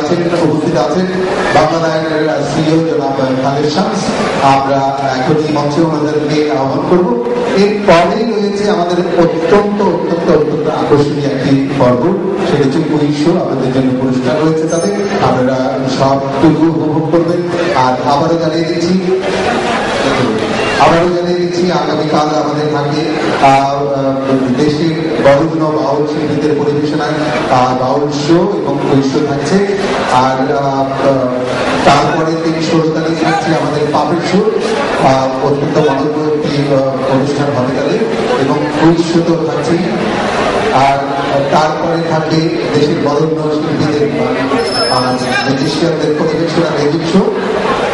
আছেন, উপস্থিত আছেন বাংলাদেশের সিইও জনাব খালেদ শামস। আমরা এখনই মঞ্চে ওনাদেরকে আহ্বান করব। এরপরেই রয়েছে আমাদের অত্যন্ত অত্যন্ত অত্যন্ত আকর্ষণীয় একটি পর্ব, সেটা হচ্ছে কুইজ শো। আমাদের জন্য পুরস্কার রয়েছে তাদের, আপনারা সবটুকু উপভোগ করবেন। আর আবারও জানিয়ে দিচ্ছি আগামীকাল আমাদের থাকে দেশের বড় বাউল শিল্পীদের পরিবেশনায় বাউল শো এবং কুইজ শো থাকছে। আর তারপরে 16 তারিখ থাকছে আমাদের পাপেট শো, অত্যন্ত মনোজ্ঞ একটি অনুষ্ঠান হবে তাদের, এবং কুইজ শো তো থাকছেই। আর তারপরে থাকবে দেশের বরেণ্য শিল্পীদের মিউজিশিয়ানদের পরিবেশনা মিউজিক শো।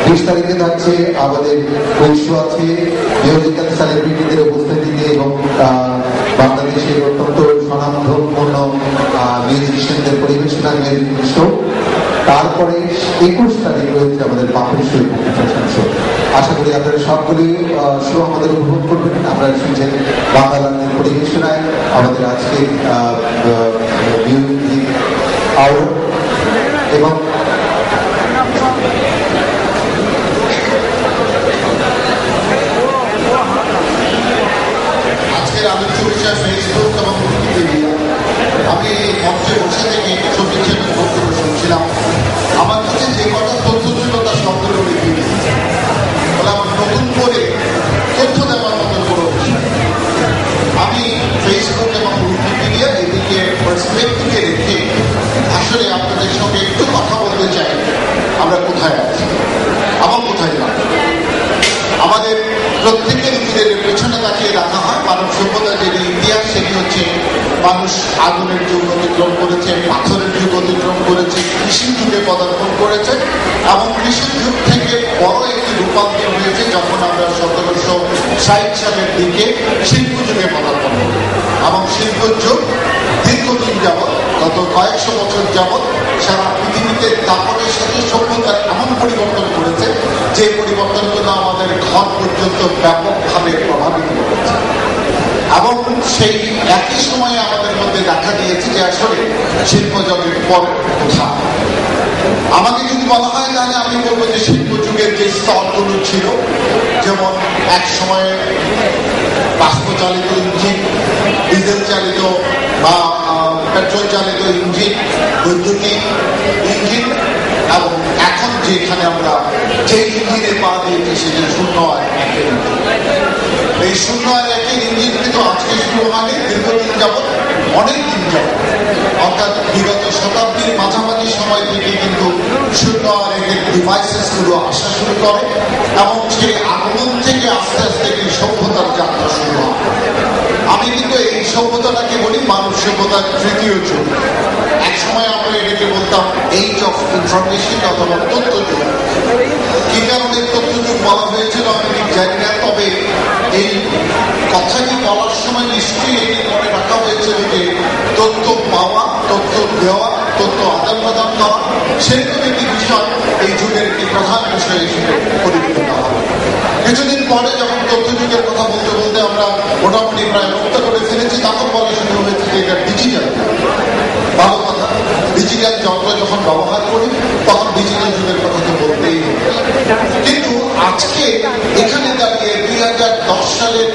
20 তারিখে থাকছে আমাদের কুইজ শো আছে মিউজিক্যাল সেলিব্রিটিদের উপস্থিতিতে এবং বাংলাদেশের অত্যন্ত স্বনামধন্য মিউজিশিয়ানদের পরিবেশনা মিউজিক শো। তারপরে 21 তারিখ রয়েছে আমাদের পাপের শো এবং ফ্যাশন শো। আশা করি আপনারা সবগুলি শো আমাদের উপভোগ করবেন। আপনারা শুনছেন বাংলাদেশের পরিবেশনায় আমাদের আজকে মিউজিক আওয়ার। এবং আজকের আলোচ্য বিষয় ফেসবুক এবং উইকিপিডিয়া। আমি মঞ্চে বসে থেকে ছবি হিসেবে বক্তব্য শুনছিলাম। আমার কাছে যে কটা তথ্য ছিল তার সবগুলো লিখে দিয়েছে। আমার নতুন করে তথ্য দেওয়ার মতো কোনো আমি ফেসবুক এবং উইকিপিডিয়া এদিকে পার্সপেক্টিভে রেখে আসলে আপনাদের সঙ্গে একটু কথা বলতে চাই। আমরা কোথায় আছি এবং কোথায় যাব। আমাদের প্রত্যেকের নিজেদের পেছনে তাকিয়ে রাখা হয় মানব সভ্যতার যে ইতিহাস, সেটি হচ্ছে মানুষ আগুনের যুগ অতিক্রম করেছে, পাথরের যুগ অতিক্রম করেছে, কৃষি যুগে পদার্পণ করেছে এবং কৃষি যুগ থেকে বড় একটি রূপান্তর হয়েছে যখন আমরা 1760 সালের দিকে শিল্প যুগে পদার্পণ করি। এবং শিল্প যুগ দীর্ঘদিন যাবৎ, গত কয়েকশো বছর যাবৎ সারা পৃথিবীতে দাপটের সাথে সভ্যতার এমন পরিবর্তন করেছে যে পরিবর্তনগুলো আমাদের ঘর পর্যন্ত ব্যাপকভাবে প্রভাবিত করেছে। এবং সেই একই সময়ে আমাদের মধ্যে দেখা দিয়েছে যে আসলে শিল্পযুগের পর কোথা। আমাকে যদি বলা হয় তাহলে আমি বলবো যে শিল্প যুগের যে স্তরগুলো ছিল, যেমন এক সময়ে বাষ্পচালিত ইঞ্জিন, ডিজেল চালিত বা পেট্রোল চালিত ইঞ্জিন, বৈদ্যুতিক ইঞ্জিন, এবং এখন যেখানে আমরা যে ইঞ্জিনে পা দিয়েছি সেটি 0-1 এই 0-1 ইঞ্জিন কিন্তু আজকে শুরু হয়নি, দীর্ঘদিন যাবৎ, অনেক দিন যাবৎ, অর্থাৎ বিগত শতাব্দীর মাঝামাঝি সময় থেকে কিন্তু 0-1 ডিভাইসেস গুলো আসা শুরু করে এবং সেই আগমন থেকে আস্তে আস্তে এই সভ্যতার যাত্রা শুরু হয়। আমি কিন্তু এই সভ্যতাটাকে বলি মানব সভ্যতার তৃতীয় যুগ। এক সময় আমরা এটাকে বলতাম এইজ অফ ইনফরমেশন অথবা তথ্য যুগ। কি কারণে তথ্য যুগ বলা হয়েছিল আমি ঠিক জানি না, তবে এই কথাটি বলার সময় নিশ্চয়ই এটি মনে রাখা হয়েছিল যে তথ্য পাওয়া, তথ্য দেওয়া, তথ্য আদান প্রদান করা সেরকম একটি বিষয় এই যুগের একটি প্রধান বিষয় হিসেবে পরিগণিত হবে। কিছুদিন পরে যখন তথ্য যুগের কথা বলতে বলতে আমরা মোটামুটি প্রায় রপ্ত করে ফেলেছি, তখন বলা শুরু হয়েছে যে এটা ডিজিটাল। ভালো কথা, ডিজিটাল যন্ত্র যখন ব্যবহার করি তখন ডিজিটাল যুগের কথা তো বলতেই হবে। কিন্তু আজকে এখানে দাঁড়িয়ে 2010 সালের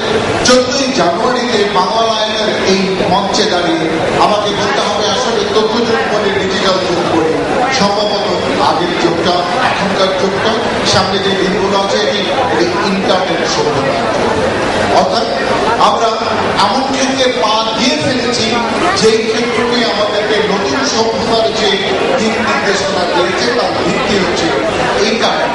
14ই জানুয়ারিতে বাংলায়নের এই মঞ্চে দাঁড়িয়ে আমাকে বলতে হবে আসলে তথ্য যুগ বলে ডিজিটাল যুগ বলে সম্ভবত আগের যুগটা, এখনকার যুগটা, সামনে যে দিনগুলো আছে এটি ইন্টারনেট সভ্যতা। অর্থাৎ আমরা এমন ক্ষেত্রে পা দিয়ে ফেলেছি যেই ক্ষেত্রটি আমাদেরকে নতুন সভ্যতার যে দিক নির্দেশনা দিয়েছে তার ভিত্তি হচ্ছে ইন্টারনেট।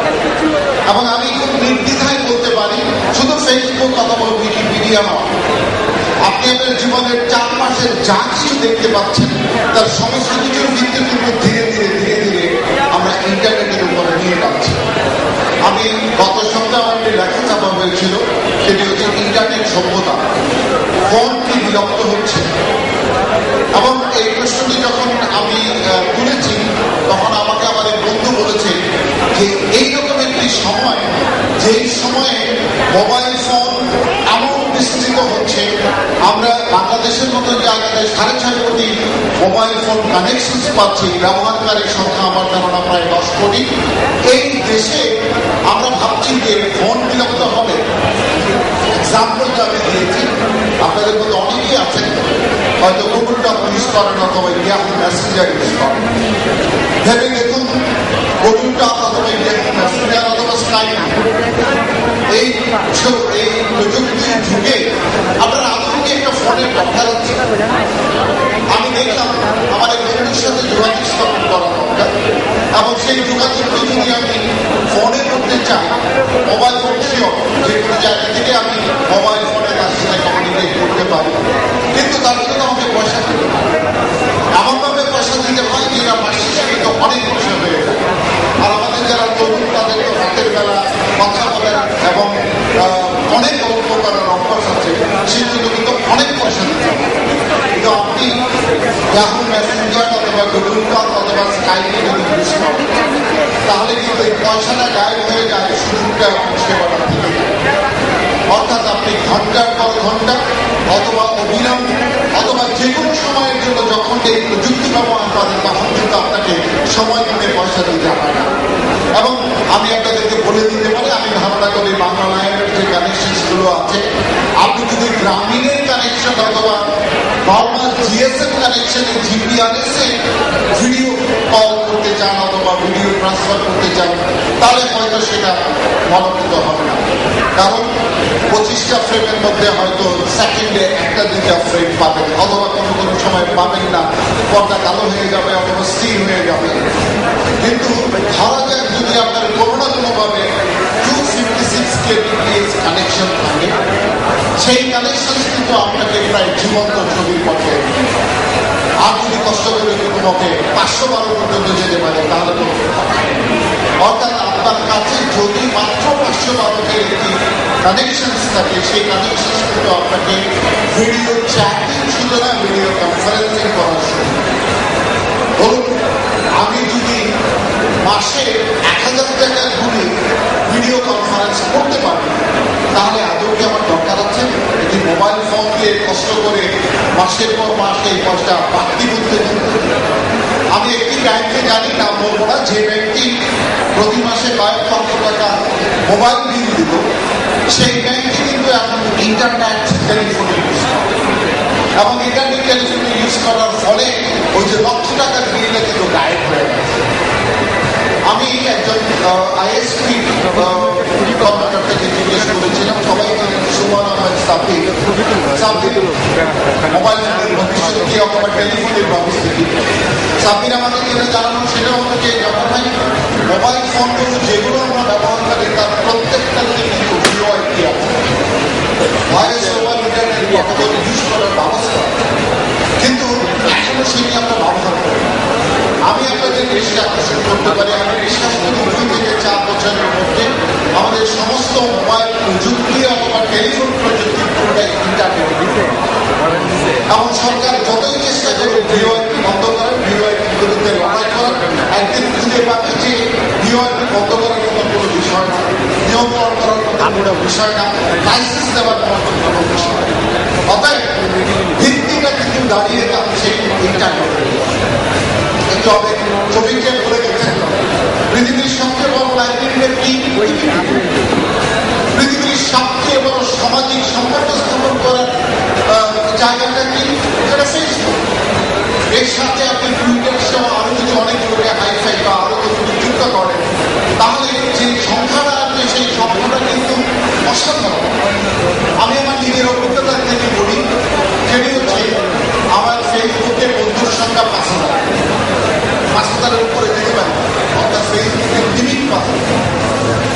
এবং আমি খুব নির্দ্বিধায় বলতে পারি শুধু ফেসবুক অথবা উইকিপিডিয়া নয়, আপনি আপনার জীবনের চারপাশের যা কিছু দেখতে পাচ্ছেন তার সমস্ত কিছুর ভিত্তি কিন্তু ধীরে ধীরে ধীরে ধীরে আমরা ইন্টারনেটের উপরে নিয়ে যাচ্ছি। আমি গত সপ্তাহে আমার একটি লেখা ছাপা হয়েছিল, সেটি হচ্ছে ইন্টারনেট সভ্যতা কোন কি বিলুপ্ত হচ্ছে। এবং এই প্রশ্নটি যখন আমি তুলেছি তখন আমাকে আমার এক বন্ধু বলেছে যে এইরকম একটি সময়, যেই সময়ে মোবাইল ফোন এমন বিস্তৃত হচ্ছে, আমরা বাংলাদেশের মতো জায়গায় 6.5 কোটি মোবাইল মোবাইল ফোন কানেকশন পাচ্ছি, ব্যবহারকারীর সংখ্যা আমার ধারণা প্রায় 10 কোটি। এই দেশে আমরা ভাবছি যে ফোন বিলুপ্ত হবে। এক্সাম্পলটা আমি দিয়েছি, আপনাদের মধ্যে অনেকেই আছেন হয়তো গুগলটা ইউজ করেন অথবা ইয়াহু মেসেঞ্জার ইউজ করেন। ভেবে দেখুন গুগলটা অথবা ইয়াহু মেসেঞ্জার অথবা স্কাইপ, এই প্রযুক্তির যুগে আপনারা আধুনিক একটা ফোনের দরকার আছে। আমি দেখলাম আমার এক বন্ধুর সাথে যোগাযোগ স্থাপন করা দরকার, এবং সেই যোগাযোগটি যদি আমি ফোনে করতে চাই, মোবাইল ফোন শিওর যে কোনো জায়গা থেকে আমি মোবাইল ফোনে তার সাথে কমিউনিকেট করতে পারি, কিন্তু তার জন্য আমাকে পয়সা দিতে হয়। এমনভাবে পয়সা দিতে হয় যেটা মাসিক কিন্তু অনেক পয়সা হয়ে যায়। আর আমাদের যারা তরুণ তাদের তো রাতের বেলা কথা বলার এবং অনেক প্রকারের অভ্যাস আছে, সেই জন্য কিন্তু অনেক পয়সা দিতে হবে। কিন্তু আপনি ইয়াহু মেসেঞ্জার অথবা গুগল কল অথবা স্কাইপে যদি ইউজ করেন, তাহলে কিন্তু এই পয়সাটা গায়েব হয়ে যায়, সুযোগটা সেবাটা থেকে যায়। অর্থাৎ আপনি ঘন্টার পর ঘন্টা অথবা অবিরাম অথবা যে কোনো সময়ের জন্য যখন এই প্রযুক্তি ব্যবহার করেন, তখন কিন্তু আপনাকে সময় নিয়ে পয়সা দিতে হয় না। এবং আমি আপনাদেরকে বলে দিতে পারি, আমি ধারণা করি বাংলাদেশের যে কানেকশনগুলো আছে, আপনি যদি গ্রামীণের কানেকশন অথবা নর্মাল জিএসএম কানেকশনে জিপিআরএসে ভিডিও কল করতে চান অথবা ভিডিও ট্রান্সফার করতে চান, তাহলে হয়তো সেটা মনোনীত হবে না। কারণ 25টা ফ্রেমের মধ্যে হয়তো সেকেন্ডে 1-2টা ফ্রেম পাবেন, অথবা কোনো কোনো সময় পাবেন না, পর্দা কালো হয়ে যাবে অথবা স্থির হয়ে যাবে। কিন্তু ধরা যাক যদি আপনার কোনো না কোনোভাবে 256 kbps কানেকশন থাকে, সেই কানেকশন কিন্তু আপনাকে প্রায় জীবন্ত ছবির পথে, আর যদি কষ্ট করে কোনো মতে 512 পর্যন্ত যেতে পারে তাহলে তো, অর্থাৎ আপনার কাছে যদি মাত্র 512 একটি কানেকশন থাকে, সেই কানেকশন কিন্তু আপনাকে ভিডিও চ্যাটিং শুধু না, ভিডিও কনফারেন্সিং করার সুযোগ। ধরুন আমি যদি মাসে 1000 টাকা ঘুরে ভিডিও কনফারেন্স করতে পারি, তাহলে আদৌ কি আমার দরকার আছে একটি মোবাইল ফোন দিয়ে কষ্ট করে মাসের পর মাস এই পয়সা বাড়তি করতে? আমি একটি ব্যাংকে জানি, নাম বলবো না, যে ব্যাংকটি প্রতি মাসে কয়েক লক্ষ টাকা মোবাইল বিল দিত, সেই ব্যাংকটি কিন্তু এখন ইন্টারনেট টেলিফোন ইউজ করে, এবং ইন্টারনেট টেলিফোন ইউজ করার ফলে ওই যে লক্ষ টাকার বিলটা কিন্তু গায়েব হয়ে গেছে। আমি একজন আইএসপি কর্মকর্তাকে জিজ্ঞেস করেছিলাম, সবাই সুমন আহমেদ সাব্বির মোবাইল ফোনের ভবিষ্যৎ কি অথবা টেলিফোনের ভবিষ্যৎ কি। সাব্বির আমাকে যেটা জানানো সেটা হলো যে ভাই মোবাইল ফোনগুলো যেগুলো আমরা ব্যবহার করি তার প্রত্যেকটাতে কিন্তু ভিওআইপি আছে, voice over internet protocol use করার ব্যবস্থা, কিন্তু এখনো সেটি আমরা ব্যবহার করি। আমি আপনাদের দৃষ্টি আকর্ষণ করতে পারি, আমি বিশ্বাস করি 2 থেকে 4 বছরের মধ্যে আমাদের সমস্ত মোবাইল প্রযুক্তি অথবা টেলিফোন প্রযুক্তি পুরোটাই ইন্টারনেট। এমন সরকার যতই চেষ্টা করবে ভিওআইপি বন্ধ করার, ভিওআইপি বিরুদ্ধে লড়াই করার, একদিন খুঁজে পাবে যে ভিওআইপি বন্ধ করার মতো কোনো বিষয় না, নিয়ন্ত্রণ করার মতো কোনো বিষয় না, লাইসেন্স দেওয়ার মতো কোনো বিষয় না। অতএব ভিত্তিটা কিন্তু দাঁড়িয়ে যাচ্ছে ইন্টারনেটের। একটু হবে ছবিকে বলে গেছেন, পৃথিবীর সবচেয়ে বড় লাইব্রেরিটা কি? পৃথিবীর সবচেয়ে বড় সামাজিক সম্পর্ক স্থাপন করার জায়গাটা কি? সেটা ফেসবুক। এর সাথে আপনি টুইটার সহ আরো যদি অনেক লোকে হাইফাই বা আরো কিছু যুক্ত করেন, তাহলে যে সংখ্যাটা আপনি সেই সংখ্যাটা কিন্তু অসাধারণ। আমি আমার নিজের অভিজ্ঞতা থেকে বলি, সেটি হচ্ছে আমার ফেসবুকের বন্ধুর সংখ্যা 5000 উপরে যেতে পারি, অর্থাৎ ফেসবুকের লিমিট 5000।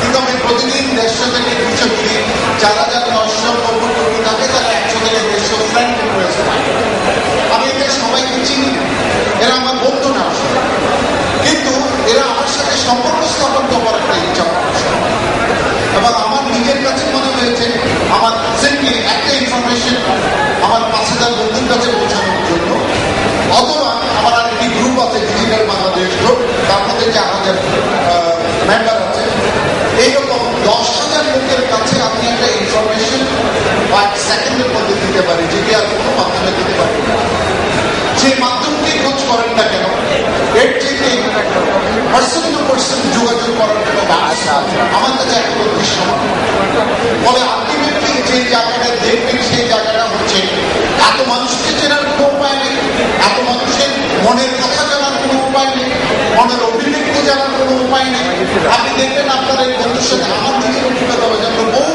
কিন্তু আমি প্রতিদিন 150 থেকে 200 করি, যারা 990 থাকে তারা 100 থেকে 150 ফ্রেন্ড রিকোয়েস্ট পায়। আমি এদের সবাইকে চিনি, এরা আমার বন্ধু না, কিন্তু এরা আমার সাথে সম্পর্ক স্থাপন করার একটা ইচ্ছা করছে। এবং আমার নিজের কাছে মনে হয়েছে আমার সিম্পলি একটা ইনফরমেশন আমার 5000 বন্ধুর কাছে পৌঁছানোর জন্য, অথবা আমার আরেকটি গ্রুপ আছে ডিজিটাল বাংলাদেশ গ্রুপ, তার মধ্যে 4000 মেম্বার আছে, এইরকম 10,000 লোকের কাছে আপনি একটা ইনফরমেশন 1 সেকেন্ডের মধ্যে দিতে পারি, যেটি আর কোনো মাধ্যমে দিতে পারি না। সেই মাধ্যমটি আমার কাছে এখনো দৃশ্যমান। ফলে আলটিমেটলি যে জায়গাটা দেখবেন সেই জায়গাটা হচ্ছে এত মানুষকে চেনার কোনো উপায় নেই, এত মানুষের মনের কথা জানার কোনো উপায় নেই, মনের অভিব্যক্তি জানার কোনো উপায় নেই। আপনি দেখবেন আপনার এই বন্ধুর সাথে আমার দিকে অভিজ্ঞতা হবে যে আমরা বহু